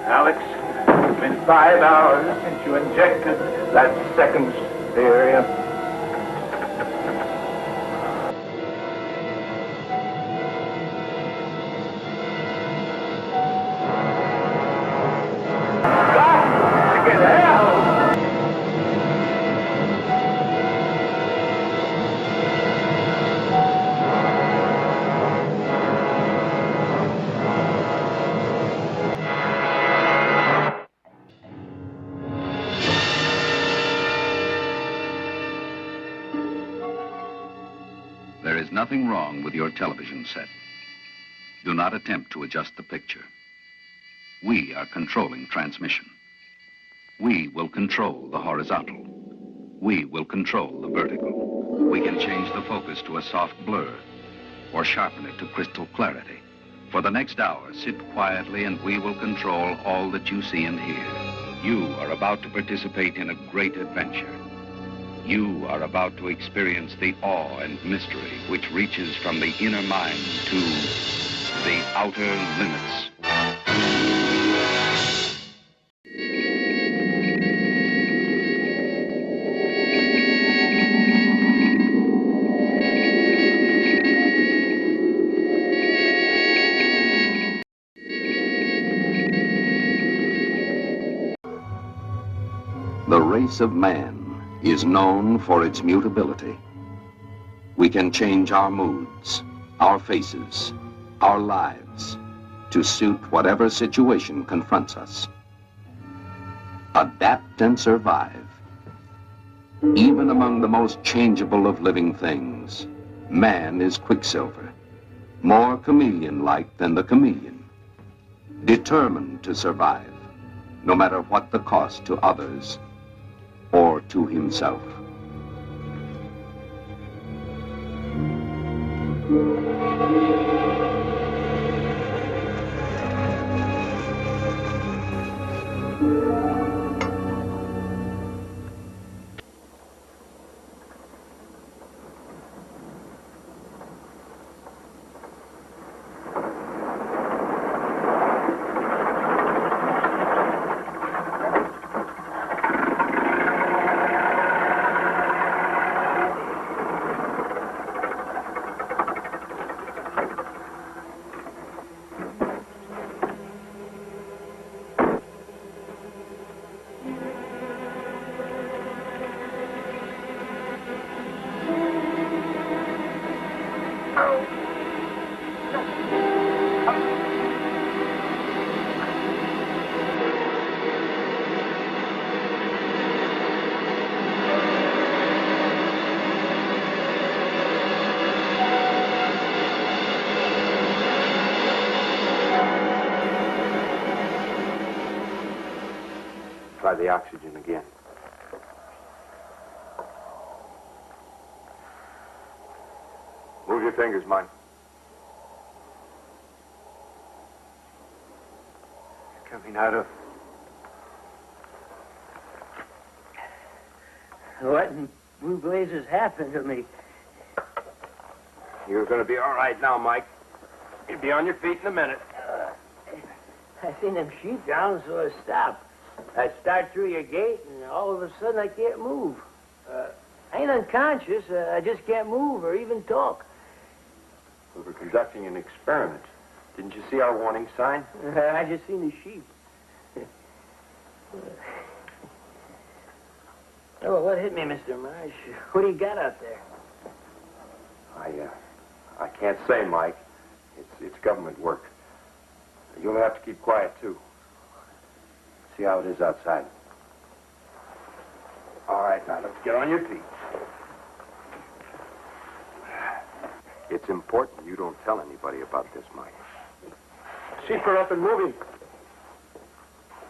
Alex, it's been 5 hours since you injected that second stereo. There is nothing wrong with your television set. Do not attempt to adjust the picture. We are controlling transmission. We will control the horizontal. We will control the vertical. We can change the focus to a soft blur or sharpen it to crystal clarity. For the next hour, sit quietly and we will control all that you see and hear. You are about to participate in a great adventure. You are about to experience the awe and mystery which reaches from the inner mind to the outer limits. The race of man is known for its mutability. We can change our moods, our faces, our lives to suit whatever situation confronts us. Adapt and survive. Even among the most changeable of living things, man is Quicksilver, more chameleon-like than the chameleon, determined to survive, no matter what the cost to others or to himself. Try the oxygen again. Move your fingers, Mike. It's coming out of... What in blue blazes happened to me? You're going to be all right now, Mike. You'll be on your feet in a minute. I seen them sheep down, so I stopped. I start through your gate, and all of a sudden I can't move. I ain't unconscious. I just can't move or even talk. We were conducting an experiment. Didn't you see our warning sign? I just seen the sheep. Oh, what hit me, Mr. Marsh? What do you got out there? I can't say, Mike. It's government work. You'll have to keep quiet, too. See how it is outside. All right, now, let's get on your feet. It's important you don't tell anybody about this, Mike. Sheep are up and moving.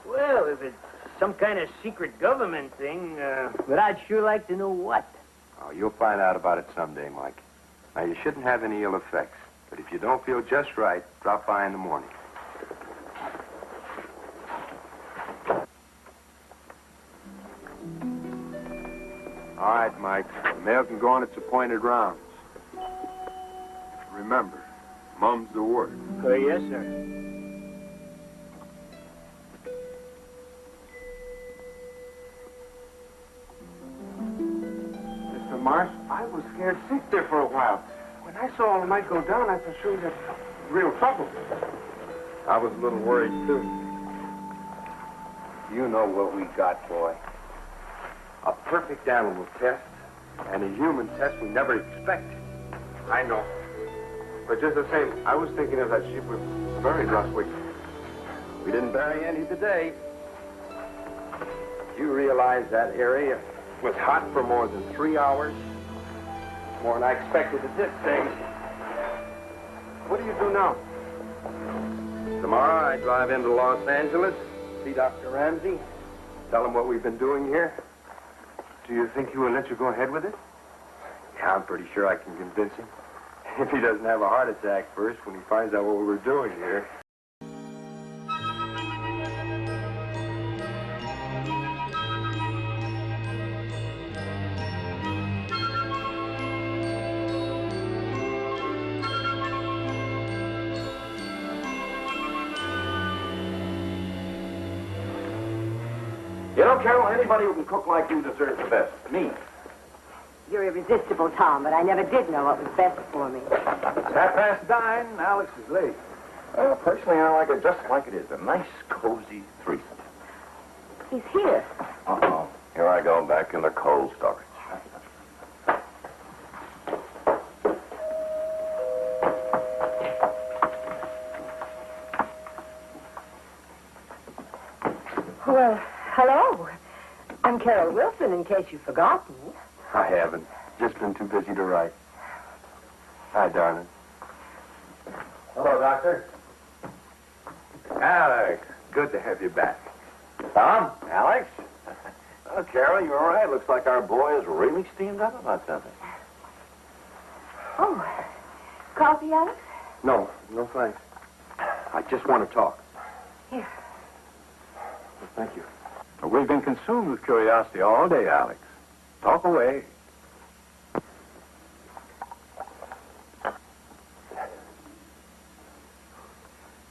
Well, if it's some kind of secret government thing, but I'd sure like to know what. Oh, you'll find out about it someday, Mike. Now, you shouldn't have any ill effects. But if you don't feel just right, drop by in the morning. All right, Mike. The mail can go on its appointed rounds. Remember, mum's the word. Yes, sir. here sick there for a while. When I saw the light go down, I thought sure we had real trouble. I was a little worried, too. You know what we got, boy. A perfect animal test and a human test we never expected. I know. But just the same, I was thinking of that sheep we buried last week. We didn't bury any today. You realize that area was hot for more than 3 hours? More than I expected at this stage. What do you do now? Tomorrow I drive into Los Angeles, see Dr. Ramsey, tell him what we've been doing here. Do you think he will let you go ahead with it? Yeah, I'm pretty sure I can convince him. If he doesn't have a heart attack first when he finds out what we were doing here. You know, Carol, anybody who can cook like you deserves the best. Me. You're irresistible, Tom, but I never did know what was best for me. It's 9:30. Alex is late. Personally, I like it just like it is. A nice, cozy threesome. He's here. Uh-oh. Here I go back in the coal storage. Well, hello. I'm Carol Wilson, in case you've forgotten. I haven't. Just been too busy to write. Hi, darling. Hello, Doctor. Alex, good to have you back. Tom, Alex. Oh, Carol, you all right? Looks like our boy is really steamed up about something. Oh, coffee, Alex? No, no thanks. I just want to talk. Here. Well, thank you. We've been consumed with curiosity all day, Alex. Talk away.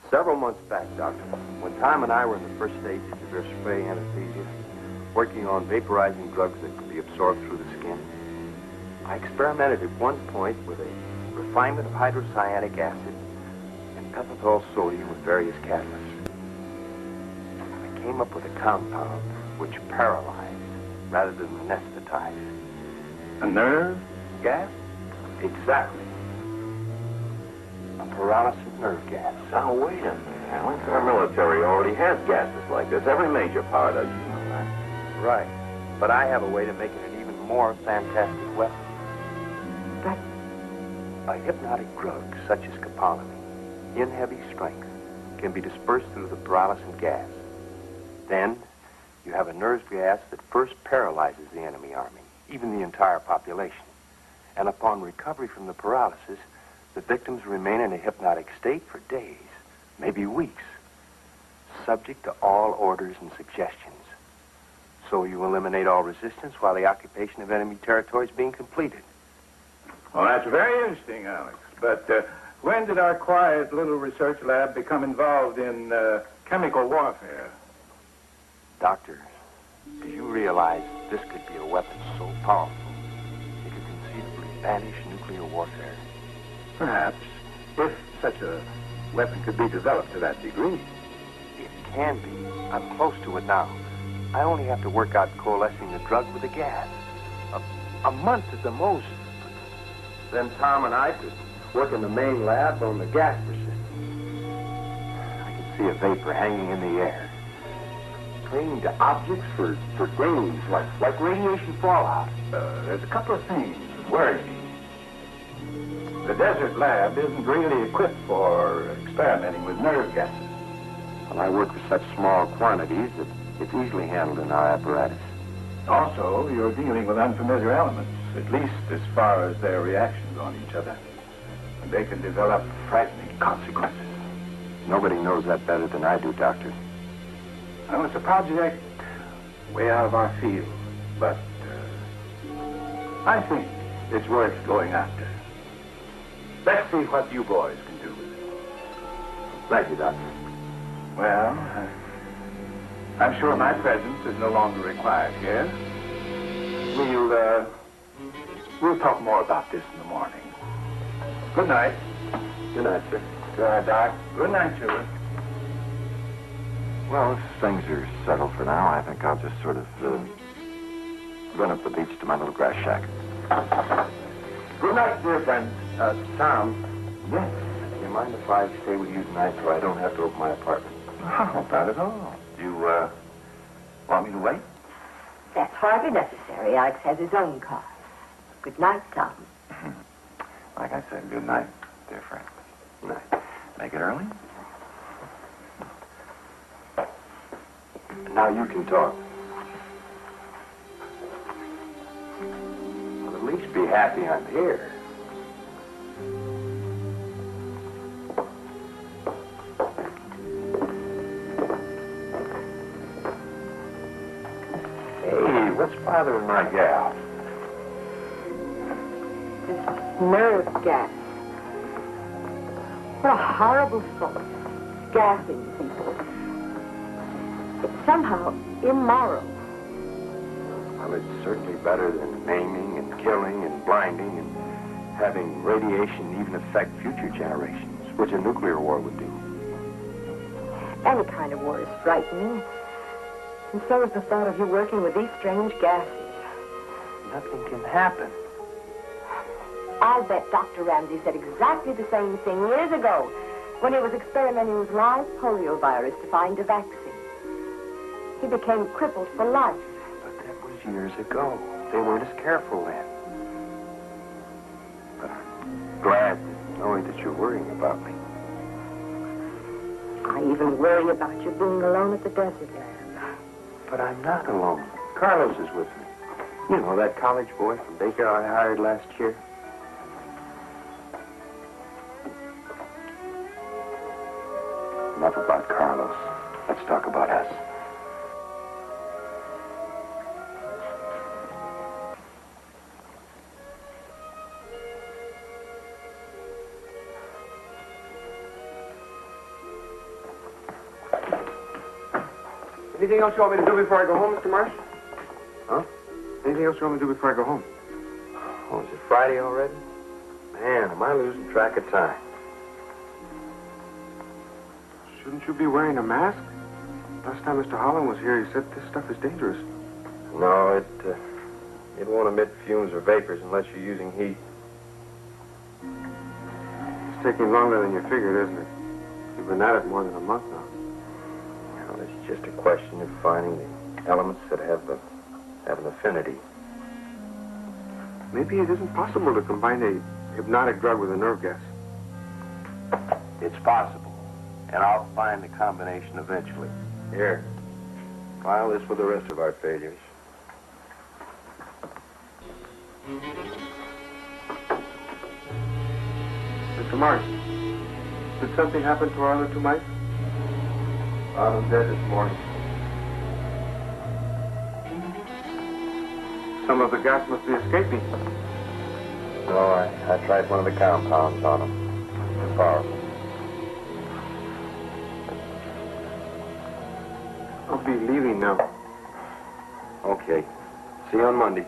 Several months back, Doctor, when Tom and I were in the first stages of your spray anesthesia, working on vaporizing drugs that could be absorbed through the skin, I experimented at one point with a refinement of hydrocyanic acid and pentothal sodium with various catalysts. I came up with a compound which paralyzed rather than anesthetized. A nerve gas? Exactly. A paralysis nerve gas. Now, wait a minute, Alex. Our military already has gases like this. Every major power does. You know that. Right. But I have a way to make it an even more fantastic weapon. A hypnotic drug such as scopolamine, in heavy strength, can be dispersed through the paralysis gas. Then, you have a nerve gas that first paralyzes the enemy army, even the entire population. And upon recovery from the paralysis, the victims remain in a hypnotic state for days, maybe weeks, subject to all orders and suggestions. So you eliminate all resistance while the occupation of enemy territory is being completed. Well, that's very interesting, Alex. But when did our quiet little research lab become involved in chemical warfare? Doctor, do you realize this could be a weapon so powerful it could conceivably banish nuclear warfare? Perhaps, if such a weapon could be developed to that degree. It can be. I'm close to it now. I only have to work out coalescing the drug with the gas. A month at the most. Then Tom and I could work in the main lab on the gas persistence. I can see a vapor hanging in the air, clinging to objects for days, like radiation fallout. There's a couple of things worry me. The desert lab isn't really equipped for experimenting with nerve gases. Well, I work with such small quantities that it's easily handled in our apparatus. Also, you're dealing with unfamiliar elements, at least as far as their reactions on each other. And they can develop frightening consequences. Nobody knows that better than I do, Doctor. Well, it's a project way out of our field, but I think it's worth going after. Let's see what you boys can do with it. Thank you, Doctor. Well, I'm sure my presence is no longer required here. We'll We'll talk more about this in the morning. Good night. Good night, sir. Good night, Doc. Good night, children. Well, if things are settled for now, I think I'll just sort of run up the beach to my little grass shack. Good night, dear friends. Tom, Yes? do you mind if I stay with you tonight so I don't have to open my apartment? Oh, not at all. You, want me to wait? That's hardly necessary. Alex has his own car. Good night, Tom. Like I said, good night, dear friend. Good night. Make it early? Now you can talk. Well, at least be happy I'm here. Hey, what's bothering my gal? This nerve gas. What a horrible thought. Gassing people. It's somehow immoral. Well, it's certainly better than maiming and killing and blinding and having radiation even affect future generations, which a nuclear war would do. Any kind of war is frightening. And so is the thought of you working with these strange gases. Nothing can happen. I'll bet Dr. Ramsey said exactly the same thing years ago when he was experimenting with live polio virus to find a vaccine. He became crippled for life. But that was years ago. They weren't as careful then. But I'm glad knowing that you're worrying about me. I even worry about you being alone at the desert lab. But I'm not alone. Carlos is with me. You know, that college boy from Baker I hired last year? Enough about Carlos. Let's talk about us. Anything else you want me to do before I go home, Mr. Marsh? Huh? Anything else you want me to do before I go home? Oh, is it Friday already? Man, am I losing track of time. Shouldn't you be wearing a mask? Last time Mr. Holland was here, he said this stuff is dangerous. No, it won't emit fumes or vapors unless you're using heat. It's taking longer than you figured, isn't it? You've been at it more than a month now. Well, it's just a question of finding the elements that have an affinity. Maybe it isn't possible to combine a hypnotic drug with a nerve gas. It's possible, and I'll find the combination eventually. Here, file this with the rest of our failures. Mr. Marsh, did something happen to our other two mice? Found them dead this morning. Some of the gas must be escaping. No, I tried one of the compounds on them. Too powerful. I'll be leaving now. Okay. See you on Monday.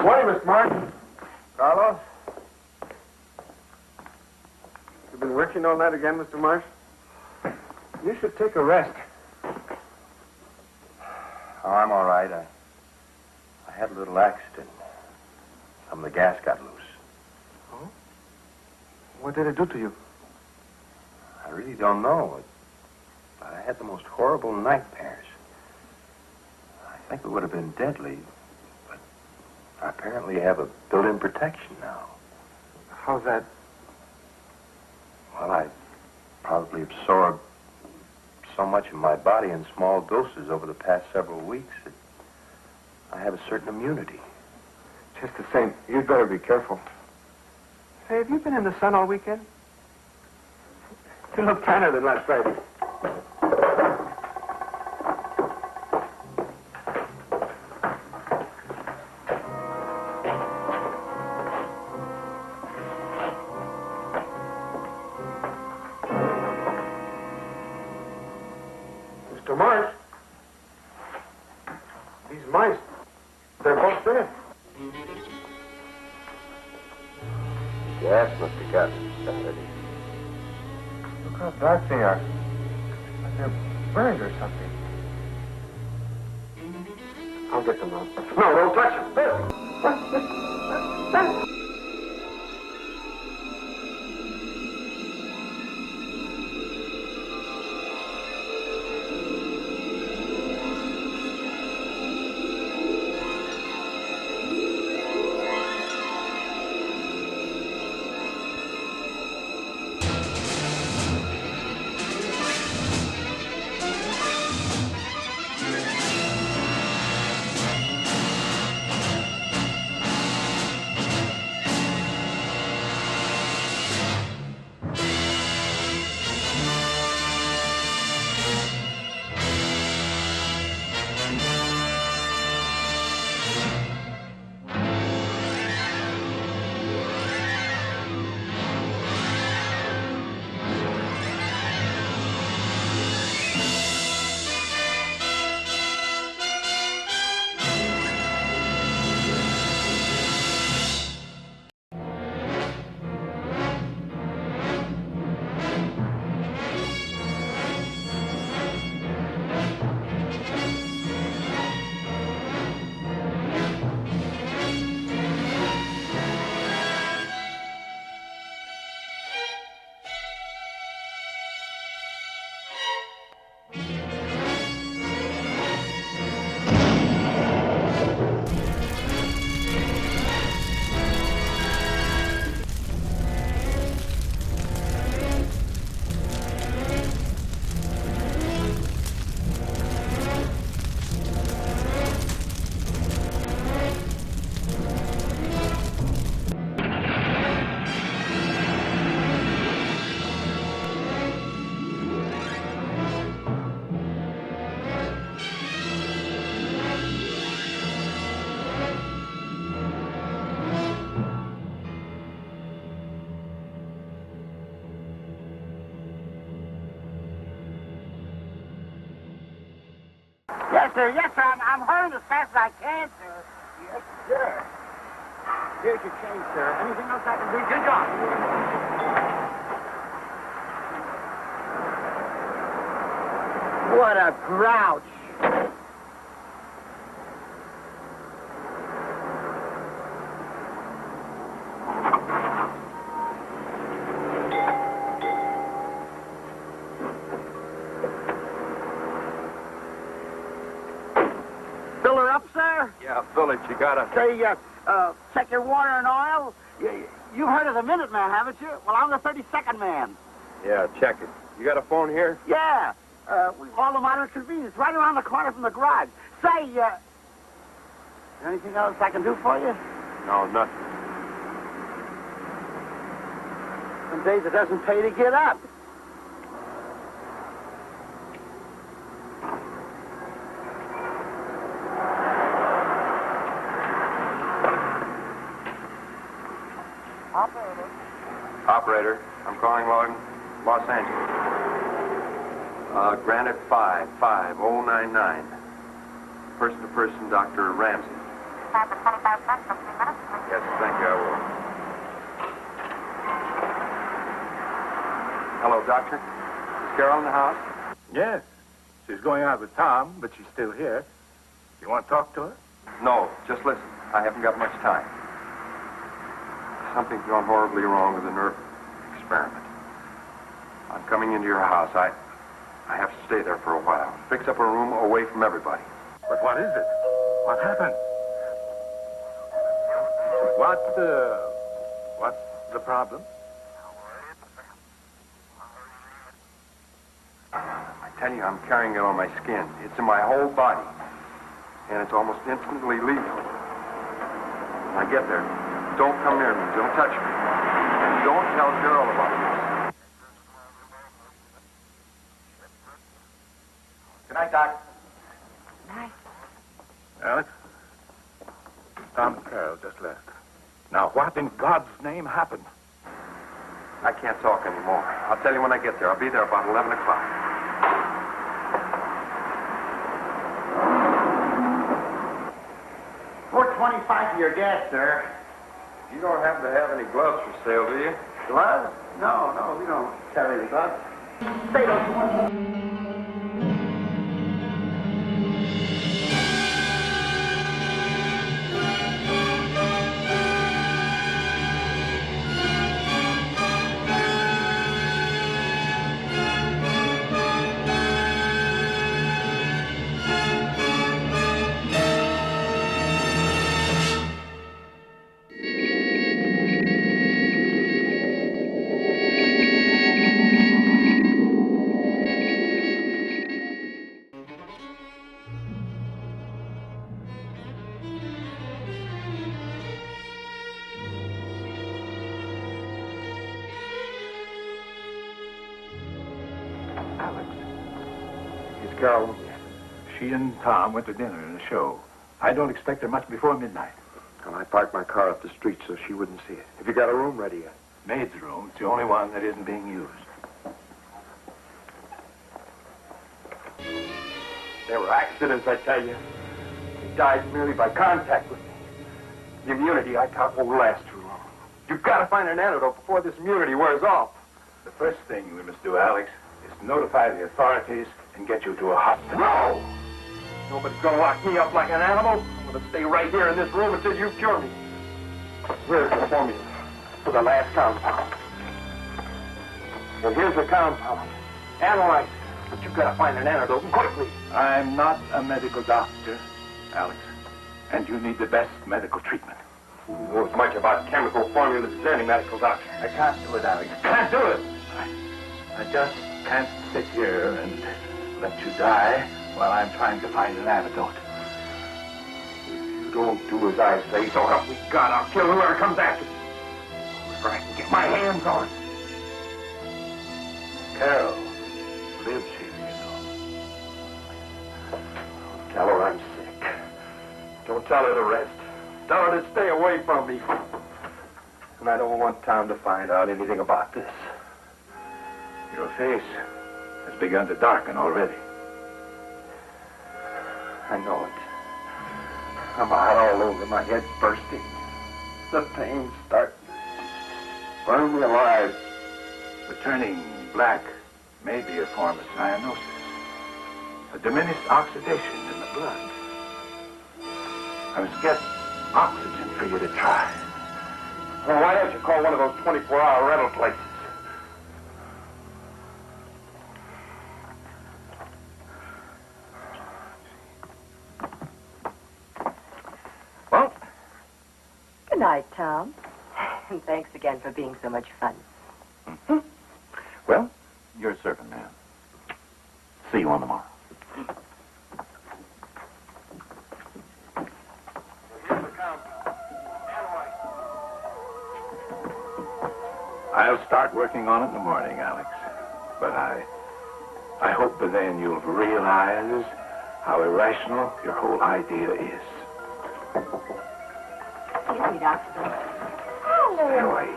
Morning, Miss Martin. Carlos? You've been working all night again, Mr. Marsh? You should take a rest. Oh, I'm all right. I had a little accident. Some of the gas got loose. Oh? What did it do to you? I really don't know. I had the most horrible nightmares. I think it would have been deadly, but I apparently have a built-in protection now. How's that? Well, I probably absorbed so much of my body in small doses over the past several weeks that I have a certain immunity. Just the same, you'd better be careful. Hey, have you been in the sun all weekend? You look tanner than last Friday. Mr. Marsh, these mice, they're both dead. Gas must have gotten started. Look how dark they are. Like they're burned or something. I'll get them out. No, don't touch them. Yes, sir. Yes, sir. I'm hurrying as fast as I can, sir. Yes, sir. Here's your change, sir. Anything else I can do? Good job. What a grouch. Fill her up, sir? Yeah, fill it. You gotta... Say, check your water and oil. You've heard of the Minuteman, haven't you? Well, I'm the 32nd man. Yeah, check it. You got a phone here? Yeah. All the modern convenience, right around the corner from the garage. Say, anything else I can do for you? No, nothing. Some days it doesn't pay to get up. Operator, I'm calling Los Angeles. Granite 55099. Person-to-person, Dr. Ramsey. Yes, thank you, I will. Hello, Doctor. Is Carol in the house? Yes. She's going out with Tom, but she's still here. You want to talk to her? No, just listen. I haven't got much time. Something's gone horribly wrong with the nerve experiment. I'm coming into your house. I have to stay there for a while. Fix up a room away from everybody. But what is it? What happened? What's the problem? I tell you, I'm carrying it on my skin. It's in my whole body. And it's almost instantly lethal. When I get there, don't come near me. Don't touch me. And don't tell Carol about this. Good night, Doc. Nice. Alex? Tom and Carol just left. Now, what in God's name happened? I can't talk anymore. I'll tell you when I get there. I'll be there about 11 o'clock. 425 for your gas, sir. You don't happen to have any gloves for sale, do you? Gloves? No, we don't carry the gloves. Say those ones. Carol. She and Tom went to dinner and a show. I don't expect her much before midnight. Well, I parked my car up the street so she wouldn't see it. Have you got a room ready yet? Maid's room. It's the only one that isn't being used. There were accidents, I tell you. He died merely by contact with me. The immunity I got won't last too long. You've got to find an antidote before this immunity wears off. The first thing we must do, Alex, is notify the authorities and get you to a hospital. No! Nobody's going to lock me up like an animal. I'm going to stay right here in this room until you cure me. Here's the formula for the last compound. And here's the compound. Analyze it. But you've got to find an antidote quickly. I'm not a medical doctor, Alex, and you need the best medical treatment. You know as much about chemical formulas as any medical doctor. I can't do it, Alex. Can't do it. I just can't sit here and let you die while I'm trying to find an antidote. If you don't do as I say, so help me God, I'll kill whoever comes after me. Whoever I can get my hands on. Carol lives here, you know. Tell her I'm sick. Don't tell her to rest. Tell her to stay away from me. And I don't want Tom to find out anything about this. Your face has begun to darken already. I know it. I'm out all over, my head bursting. The pain starts to burn me alive. The turning black may be a form of cyanosis, a diminished oxidation in the blood. I must get oxygen for you to try. Well, why don't you call one of those 24-hour rental places? Well? Good night, Tom. And thanks again for being so much fun. Mm-hmm. Well, you're a servant, man. See you on tomorrow. I'll start working on it in the morning, Alex. But I hope by then you'll realize how irrational your whole idea is. Excuse me, Doctor. Hello. Anyway,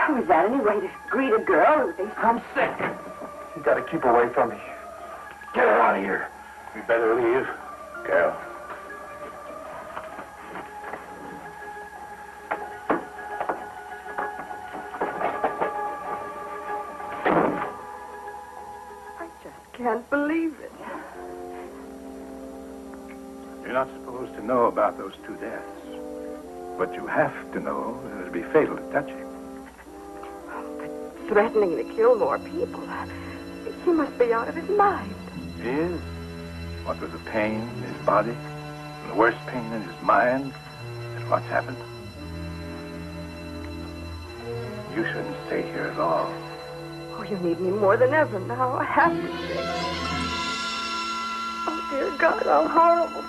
Oh, is that any way to greet a girl who thinks I'm sick. You gotta keep away from me. Get her out of here. We better leave. Carol. I just can't believe it. You're not supposed to know about those two deaths. But you have to know that it'll be fatal to touch him. But threatening to kill more people. He must be out of his mind. He is. What with the pain in his body and the worst pain in his mind is what's happened. You shouldn't stay here at all. Oh, you need me more than ever now. I have to stay. Oh, dear God, how horrible.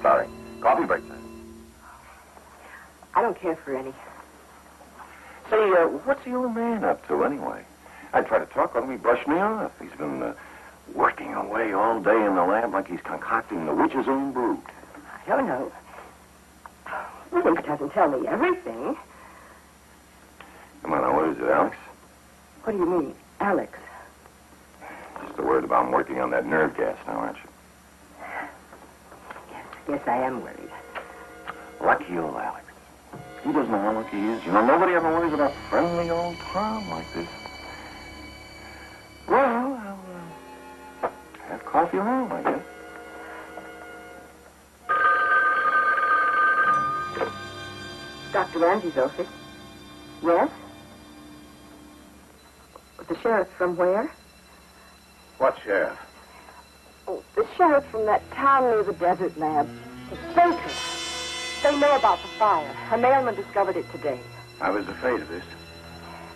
Sorry. Coffee break time. I don't care for any. Say, what's the old man up to anyway? I try to talk with him, he brushed me off. He's been working away all day in the lab like he's concocting the witch's own brood. I don't know. William doesn't tell me everything. Come on, now, what is it, Alex? What do you mean, Alex? Just a word about working on that nerve gas now, aren't you? Yes, I am worried. Lucky old Alex. He doesn't know how lucky he is. You know, nobody ever worries about friendly old Tom like this. Well, I'll have coffee alone, I guess. Dr. Ramsey's office. Yes? The sheriff from where? What sheriff? Oh, the sheriff from that town near the desert lab. It's Baker. They know about the fire. A mailman discovered it today. I was afraid of this.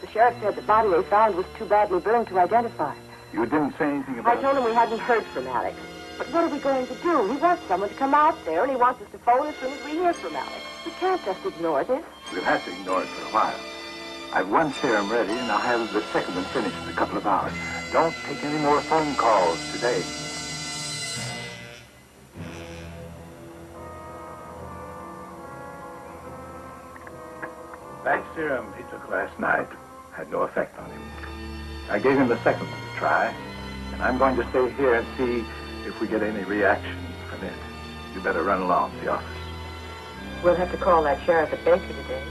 The sheriff said the body they found was too badly burned to identify. You didn't say anything about I told him we hadn't heard from Alex. But what are we going to do? He wants someone to come out there, and he wants us to phone as soon as we hear from Alex. We can't just ignore this. We'll have to ignore it for a while. I've one serum ready, and I'll have the second one finished in a couple of hours. Don't take any more phone calls today. That serum he took last night had no effect on him. I gave him the second one to try, and I'm going to stay here and see if we get any reaction from it. You better run along to the office. We'll have to call that sheriff at Baker today.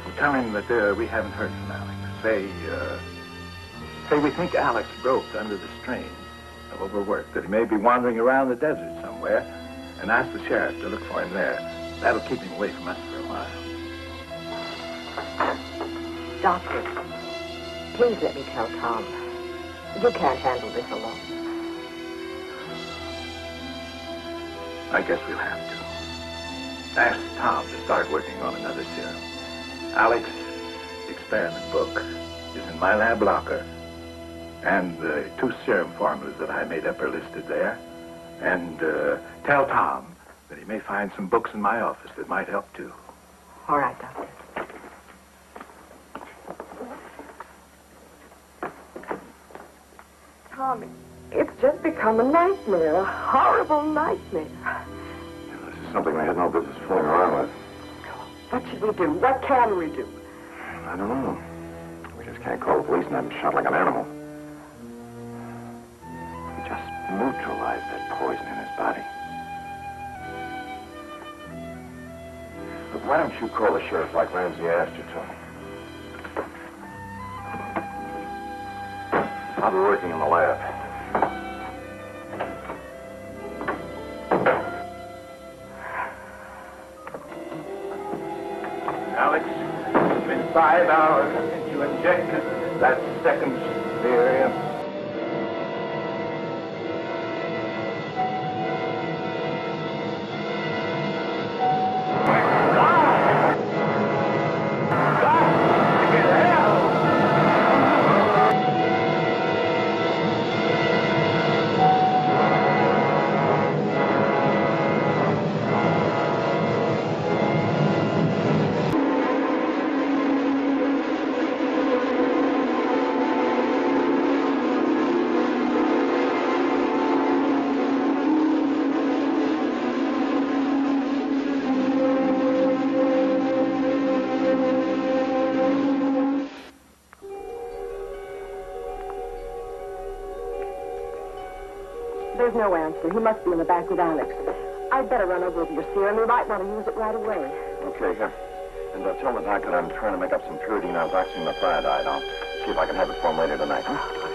Well, tell him that we haven't heard from Alex. Say we think Alex broke under the strain of overwork, that he may be wandering around the desert somewhere, and ask the sheriff to look for him there. That'll keep him away from us for a while. Doctor, please let me tell Tom. You can't handle this alone. I guess we'll have to. Ask Tom to start working on another serum. Alex, the experiment book is in my lab locker. And the 2 serum formulas that I made up are listed there. And tell Tom that he may find some books in my office that might help too. All right, Doctor. Tom, it's just become a nightmare, a horrible nightmare. This is something I had no business fooling around with. What should we do? What can we do? I don't know. We just can't call the police and have him shot like an animal. We just neutralize that poison in his body. Look, why don't you call the sheriff like Ramsey asked you to? I'll be working in the lab. Alex, it's been 5 hours since you injected that second serum. There's no answer. He must be in the back with Alex. I'd better run over with your serum. We might want to use it right away. Okay, here. And tell the doctor that I'm trying to make up some pyridine aldoxymethionine. I'll see if I can have it for him later tonight, huh?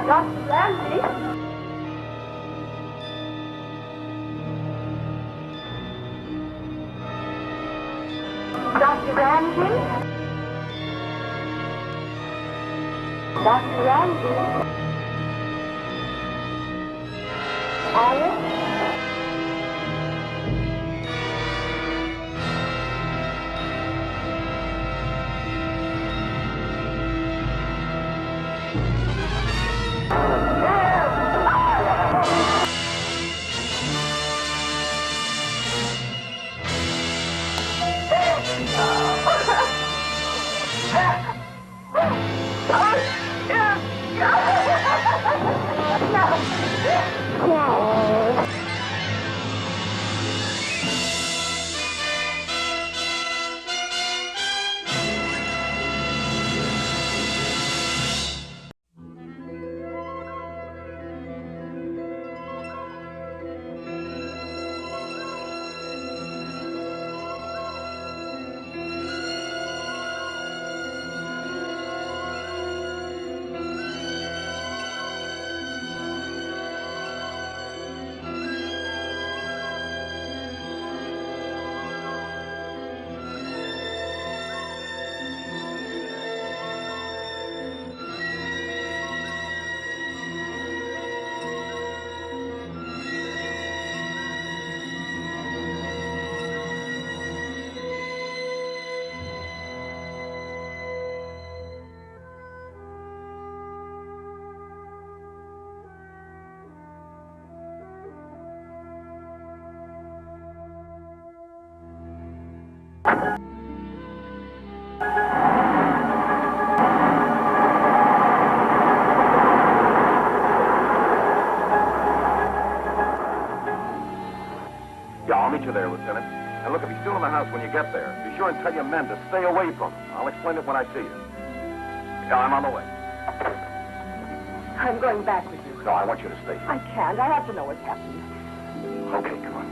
Dr. Ramsey? Dr. Ramsey? Dr. Ramsey? Alex? Yeah, I'll meet you there, Lieutenant. And look, if he's still in the house when you get there, be sure and tell your men to stay away from him. I'll explain it when I see you. Yeah, I'm on the way. I'm going back with you. No, I want you to stay. I can't. I have to know what's happening. Okay, come on.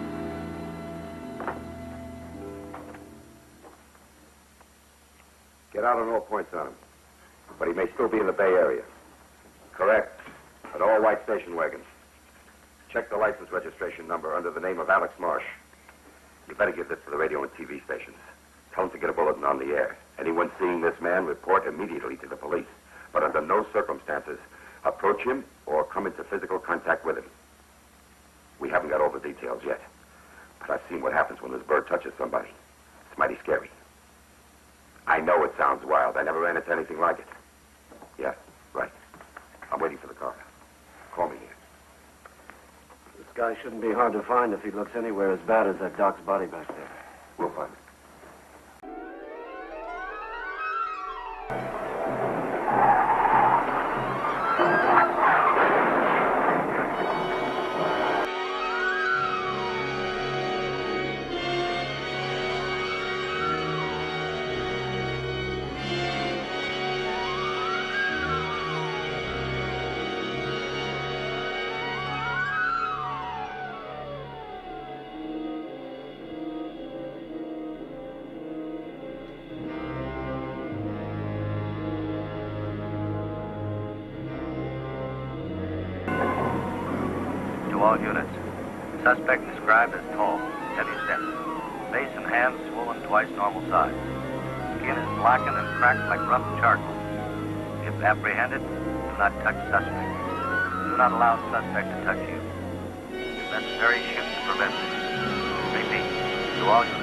Get out on all points on him. But he may still be in the Bay Area. Correct. An all-white station wagon. Check the license registration number under the name of Alex Marsh. You better give this to the radio and TV stations. Tell them to get a bulletin on the air. Anyone seeing this man, report immediately to the police. But under no circumstances, approach him or come into physical contact with him. We haven't got all the details yet. But I've seen what happens when this bird touches somebody. It's mighty scary. I know it sounds wild. I never ran into anything like it. Yeah, right. I'm waiting for the car. Call me here. This guy shouldn't be hard to find if he looks anywhere as bad as that Doc's body back there. We'll find it. All units. Suspect described as tall, heavy set. Face and hands swollen twice normal size. Skin is blackened and cracked like rough charcoal. If apprehended, do not touch suspect. Do not allow suspect to touch you. If necessary, shoot to prevent this. Repeat, to all units.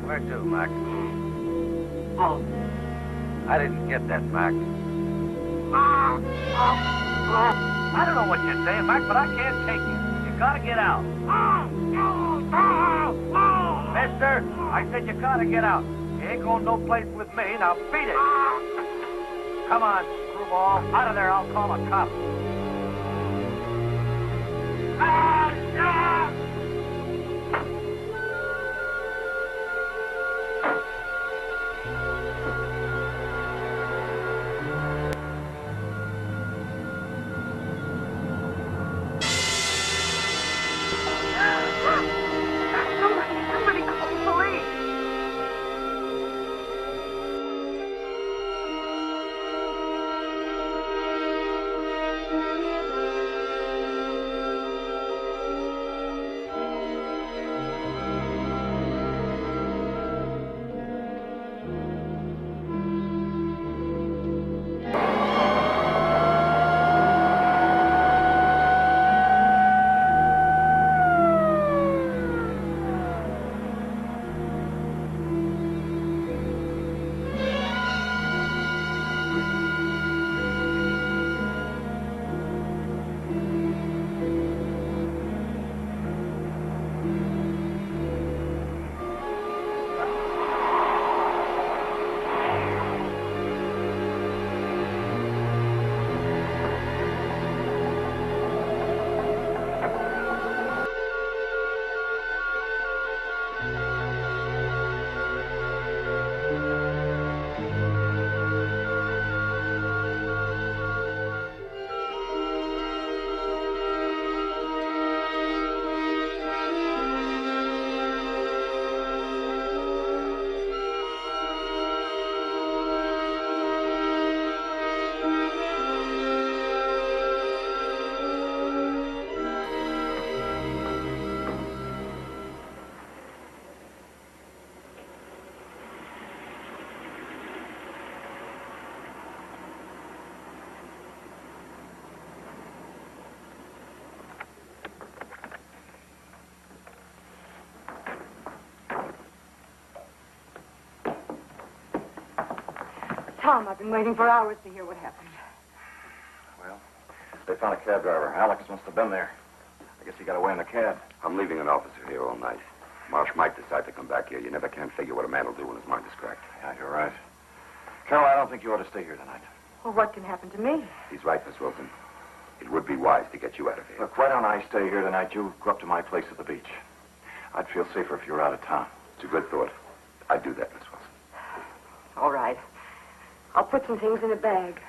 Where to, Mac? Oh. I didn't get that, Mac. I don't know what you're saying, Mac, but I can't take you. You gotta get out. Mister, I said you gotta get out. You ain't going no place with me. Now beat it. Come on, screwball. Out of there, I'll call a cop. Somebody call the police. Tom, I've been waiting for hours to hear what happened. Well, they found a cab driver. Alex must have been there. I guess he got away in the cab. I'm leaving an officer here all night. Marsh might decide to come back here. You never can figure what a man will do when his mind is cracked. Yeah, you're right. Carol, I don't think you ought to stay here tonight. Well, what can happen to me? He's right, Miss Wilson. It would be wise to get you out of here. Look, why don't I stay here tonight? You go up to my place at the beach. I'd feel safer if you were out of town. It's a good thought. I'd do that, Miss Wilson. All right. I'll put some things in a bag.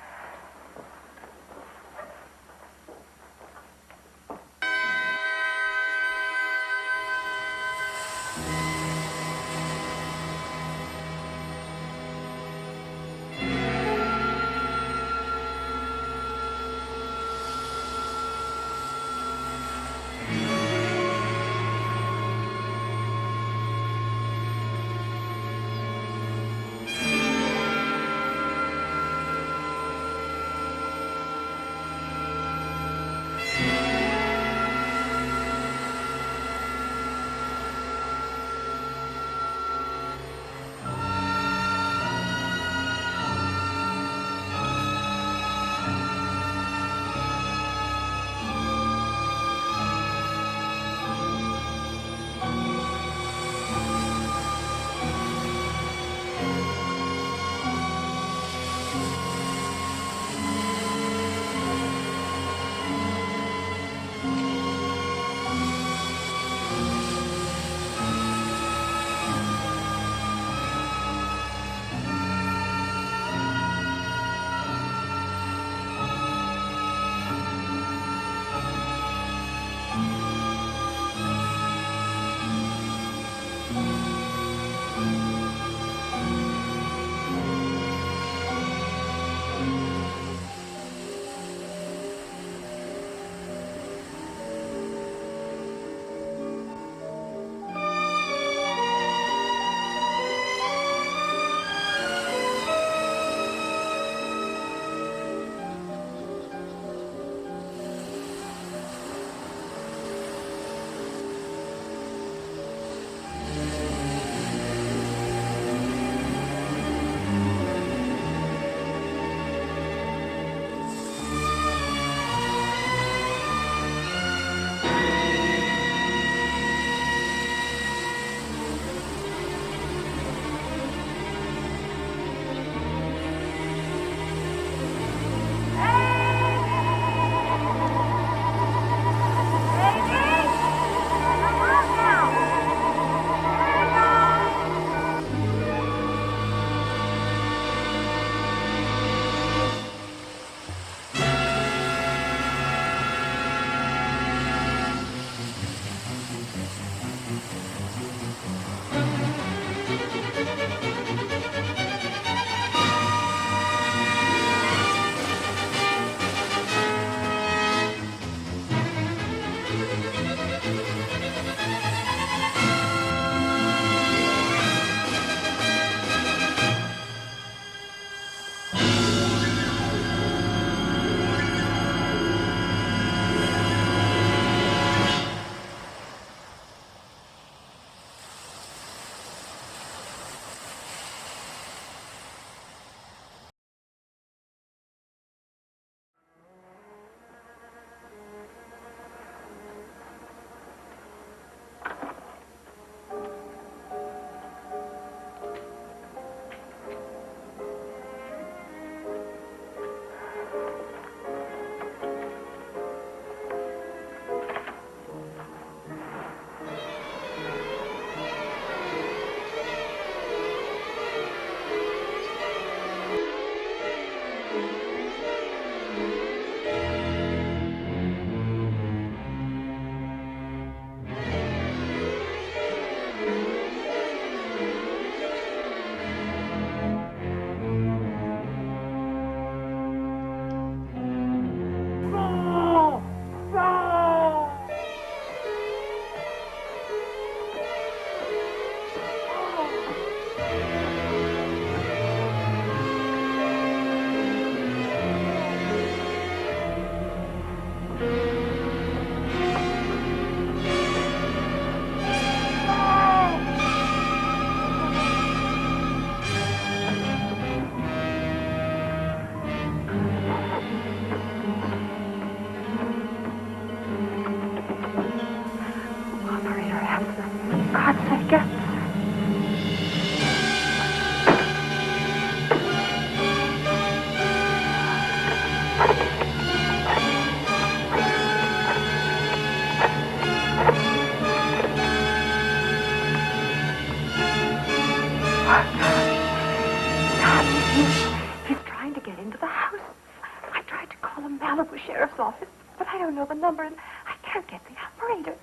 know the number, and I can't get the operator.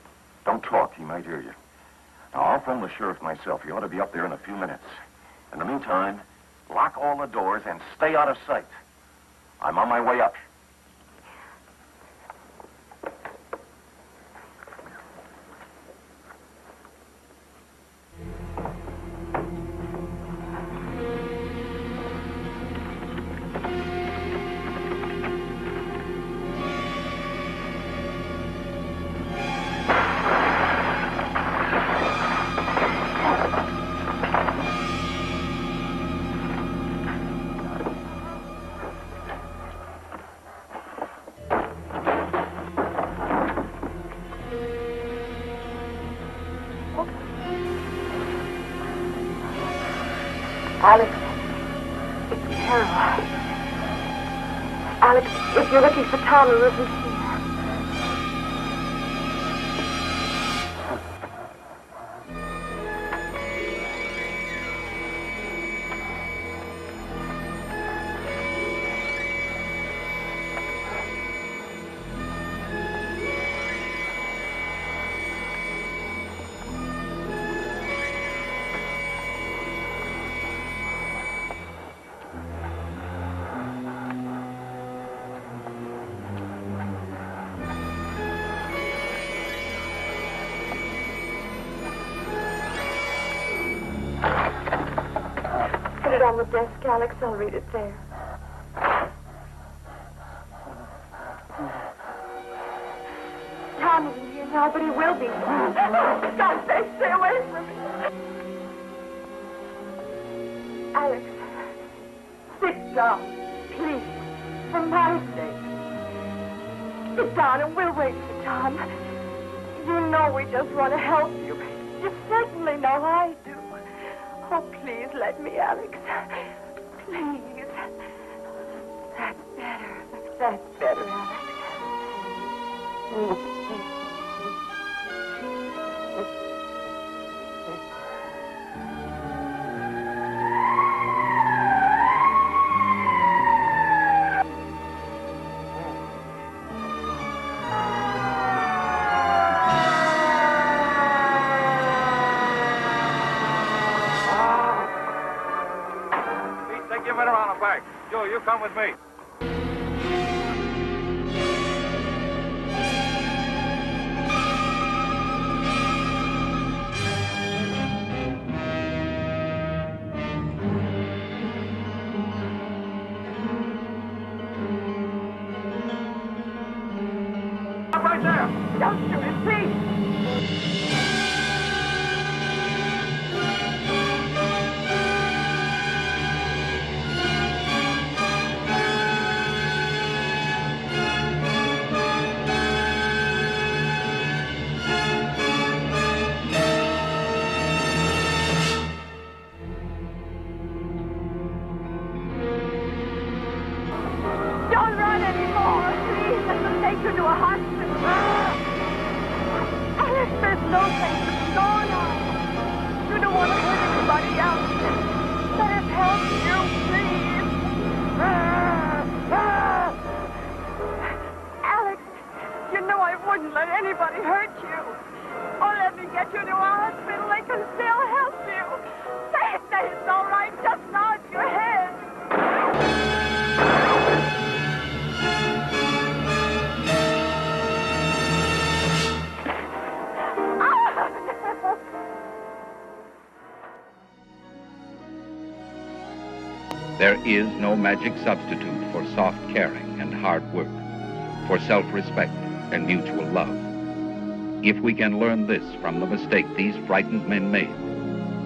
Don't talk. He might hear you. Now, I'll phone the sheriff myself. He ought to be up there in a few minutes. In the meantime, lock all the doors and stay out of sight. I'm on my way up. Alex, it's Carol. Alex, if you're looking for Tom, he isn't here. Put it on the desk, Alex. I'll read it there. Tom isn't here now, but he will be. God, stay away from me. Alex, sit down, please, for my sake. Sit down and we'll wait for Tom. You know we just want to help you. You certainly know I do. Oh, please let me, Alex. Please. That's better. That's better, Alex. Give it around the back. Joe, you come with me. Stop right there. Don't shoot it, please. Don't run anymore, please. Let's take you to a hospital. Alex, there's no place to go now. You don't want to hurt anybody else. Let us help you, please. Alex, you know I wouldn't let anybody hurt you. Oh, let me get you to a hospital. They can still help you. Say it's all right. Just nod your head. There is no magic substitute for soft caring and hard work, for self-respect and mutual love. If we can learn this from the mistake these frightened men made,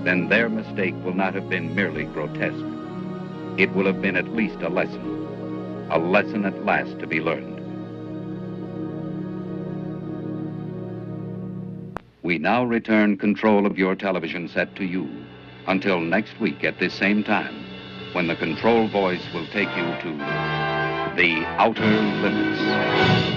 then their mistake will not have been merely grotesque. It will have been at least a lesson at last to be learned. We now return control of your television set to you until next week at this same time, when the control voice will take you to the outer limits.